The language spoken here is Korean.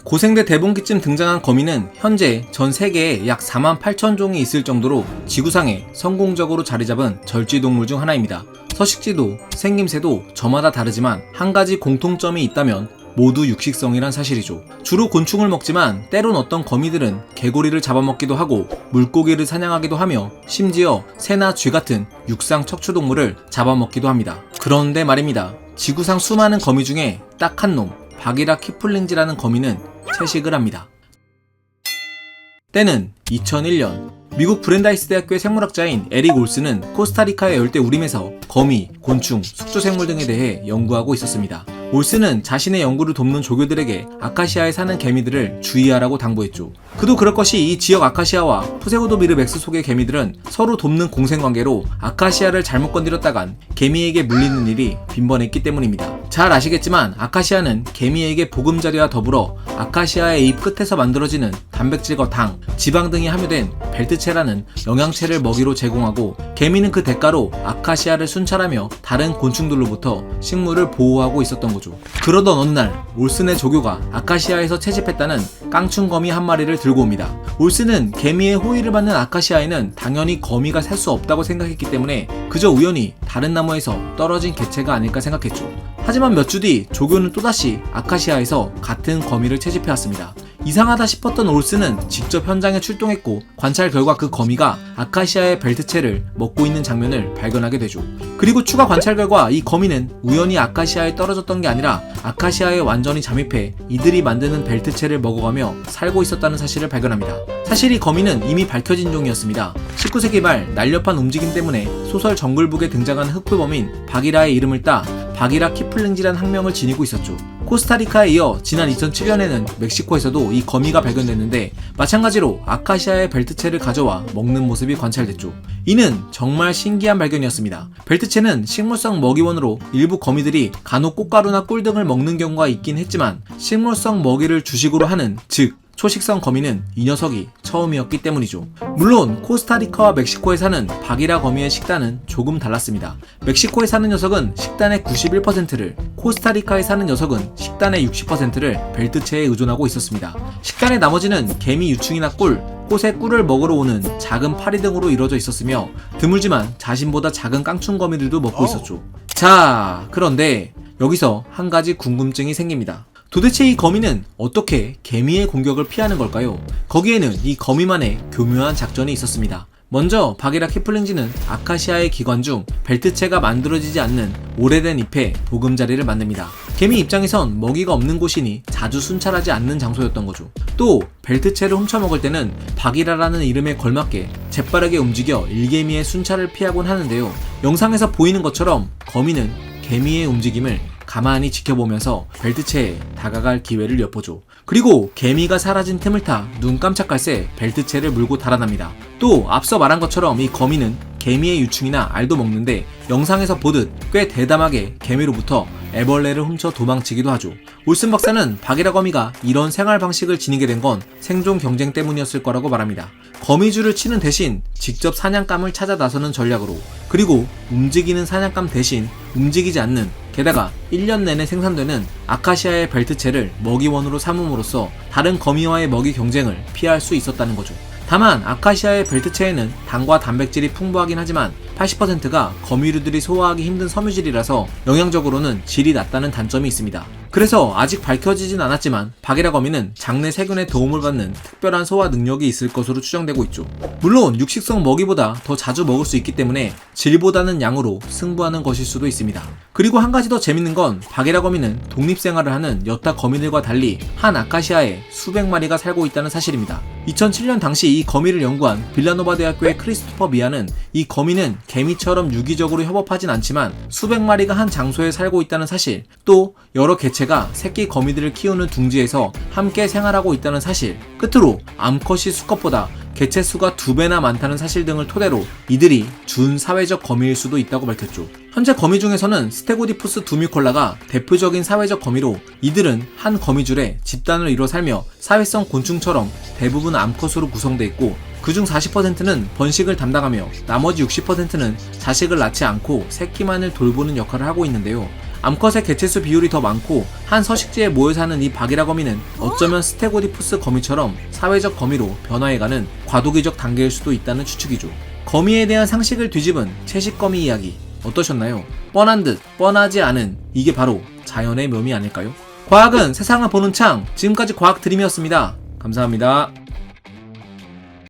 고생대 대봉기쯤 등장한 거미는 현재 전 세계에 약 48,000종이 있을 정도로 지구상에 성공적으로 자리잡은 절지동물 중 하나입니다. 서식지도 생김새도 저마다 다르지만 한 가지 공통점이 있다면 모두 육식성이란 사실이죠. 주로 곤충을 먹지만 때론 어떤 거미들은 개구리를 잡아먹기도 하고 물고기를 사냥하기도 하며 심지어 새나 쥐 같은 육상 척추동물을 잡아먹기도 합니다. 그런데 말입니다. 지구상 수많은 거미 중에 딱 한 놈, 바기라 키플링지라는 거미는 채식을 합니다. 때는 2001년 미국 브랜다이스 대학교의 생물학자인 에릭 올스는 코스타리카의 열대 우림에서 거미, 곤충, 숙주생물 등에 대해 연구하고 있었습니다. 올스는 자신의 연구를 돕는 조교들에게 아카시아에 사는 개미들을 주의하라고 당부했죠. 그도 그럴 것이 이 지역 아카시아와 푸세오도미르 맥스 속의 개미들은 서로 돕는 공생관계로 아카시아를 잘못 건드렸다간 개미에게 물리는 일이 빈번했기 때문입니다. 잘 아시겠지만 아카시아는 개미에게 보금자리와 더불어 아카시아의 잎 끝에서 만들어지는 단백질과 당, 지방 등이 함유된 벨트체라는 영양체를 먹이로 제공하고 개미는 그 대가로 아카시아를 순찰하며 다른 곤충들로부터 식물을 보호하고 있었던 거죠. 그러던 어느 날 올슨의 조교가 아카시아에서 채집했다는 깡충거미 한 마리를 들고 옵니다. 올슨은 개미의 호의를 받는 아카시아에는 당연히 거미가 살 수 없다고 생각했기 때문에 그저 우연히 다른 나무에서 떨어진 개체가 아닐까 생각했죠. 하지만 몇 주 뒤 조교는 또다시 아카시아에서 같은 거미를 채집해왔습니다. 이상하다 싶었던 올슨은 직접 현장에 출동했고 관찰 결과 그 거미가 아카시아의 벨트체를 먹고 있는 장면을 발견하게 되죠. 그리고 추가 관찰 결과 이 거미는 우연히 아카시아에 떨어졌던 게 아니라 아카시아에 완전히 잠입해 이들이 만드는 벨트체를 먹어가며 살고 있었다는 사실을 발견합니다. 사실 이 거미는 이미 밝혀진 종이었습니다. 19세기 말 날렵한 움직임 때문에 소설 정글북에 등장하는 흑표범인 바기라의 이름을 따 바기라 키플링지란 학명을 지니고 있었죠. 코스타리카에 이어 지난 2007년에는 멕시코에서도 이 거미가 발견됐는데 마찬가지로 아카시아의 벨트체를 가져와 먹는 모습이 관찰됐죠. 이는 정말 신기한 발견이었습니다. 벨트체는 식물성 먹이원으로 일부 거미들이 간혹 꽃가루나 꿀 등을 먹는 경우가 있긴 했지만 식물성 먹이를 주식으로 하는, 즉 초식성 거미는 이 녀석이 처음이었기 때문이죠. 물론 코스타리카와 멕시코에 사는 바기라 거미의 식단은 조금 달랐습니다. 멕시코에 사는 녀석은 식단의 91%를, 코스타리카에 사는 녀석은 식단의 60%를 벨트체에 의존하고 있었습니다. 식단의 나머지는 개미 유충이나 꿀, 꽃의 꿀을 먹으러 오는 작은 파리 등으로 이루어져 있었으며 드물지만 자신보다 작은 깡충거미들도 먹고 있었죠. 자, 그런데 여기서 한 가지 궁금증이 생깁니다. 도대체 이 거미는 어떻게 개미의 공격을 피하는 걸까요? 거기에는 이 거미만의 교묘한 작전이 있었습니다. 먼저 바기라 키플링지는 아카시아의 기관 중 벨트체가 만들어지지 않는 오래된 잎에 보금자리를 만듭니다. 개미 입장에선 먹이가 없는 곳이니 자주 순찰하지 않는 장소였던 거죠. 또 벨트체를 훔쳐먹을 때는 바기라라는 이름에 걸맞게 재빠르게 움직여 일개미의 순찰을 피하곤 하는데요. 영상에서 보이는 것처럼 거미는 개미의 움직임을 가만히 지켜보면서 벨트체에 다가갈 기회를 엿보죠. 그리고 개미가 사라진 틈을 타 눈 깜짝할 새 벨트체를 물고 달아납니다. 또 앞서 말한 것처럼 이 거미는 개미의 유충이나 알도 먹는데 영상에서 보듯 꽤 대담하게 개미로부터 애벌레를 훔쳐 도망치기도 하죠. 올슨 박사는 바기라 거미가 이런 생활 방식을 지니게 된 건 생존 경쟁 때문이었을 거라고 말합니다. 거미줄을 치는 대신 직접 사냥감을 찾아 나서는 전략으로, 그리고 움직이는 사냥감 대신 움직이지 않는, 게다가 1년 내내 생산되는 아카시아의 벨트체를 먹이원으로 삼음으로써 다른 거미와의 먹이 경쟁을 피할 수 있었다는 거죠. 다만 아카시아의 벨트체에는 당과 단백질이 풍부하긴 하지만 80%가 거미류들이 소화하기 힘든 섬유질이라서 영양적으로는 질이 낮다는 단점이 있습니다. 그래서 아직 밝혀지진 않았지만 바기라 거미는 장내 세균의 도움을 받는 특별한 소화 능력이 있을 것으로 추정되고 있죠. 물론 육식성 먹이보다 더 자주 먹을 수 있기 때문에 질보다는 양으로 승부하는 것일 수도 있습니다. 그리고 한 가지 더 재밌는 건 바기라 거미는 독립생활을 하는 여타 거미들과 달리 한 아카시아에 수백 마리가 살고 있다는 사실입니다. 2007년 당시 이 거미를 연구한 빌라노바 대학교의 크리스토퍼 미아는 이 거미는 개미처럼 유기적으로 협업하진 않지만 수백 마리가 한 장소에 살고 있다는 사실, 또 여러 개체가 새끼 거미들을 키우는 둥지에서 함께 생활하고 있다는 사실, 끝으로 암컷이 수컷보다 개체 수가 2배나 많다는 사실 등을 토대로 이들이 준사회적 거미일 수도 있다고 밝혔죠. 현재 거미 중에서는 스테고디푸스 두미콜라가 대표적인 사회적 거미로 이들은 한 거미줄에 집단을 이뤄 살며 사회성 곤충처럼 대부분 암컷으로 구성되어 있고 그중 40%는 번식을 담당하며 나머지 60%는 자식을 낳지 않고 새끼만을 돌보는 역할을 하고 있는데요. 암컷의 개체수 비율이 더 많고 한 서식지에 모여 사는 이 바기라 거미는 어쩌면 스테고디푸스 거미처럼 사회적 거미로 변화해가는 과도기적 단계일 수도 있다는 추측이죠. 거미에 대한 상식을 뒤집은 채식거미 이야기 어떠셨나요? 뻔한 듯 뻔하지 않은 이게 바로 자연의 묘미 아닐까요? 과학은 세상을 보는 창, 지금까지 과학 드림이었습니다. 감사합니다.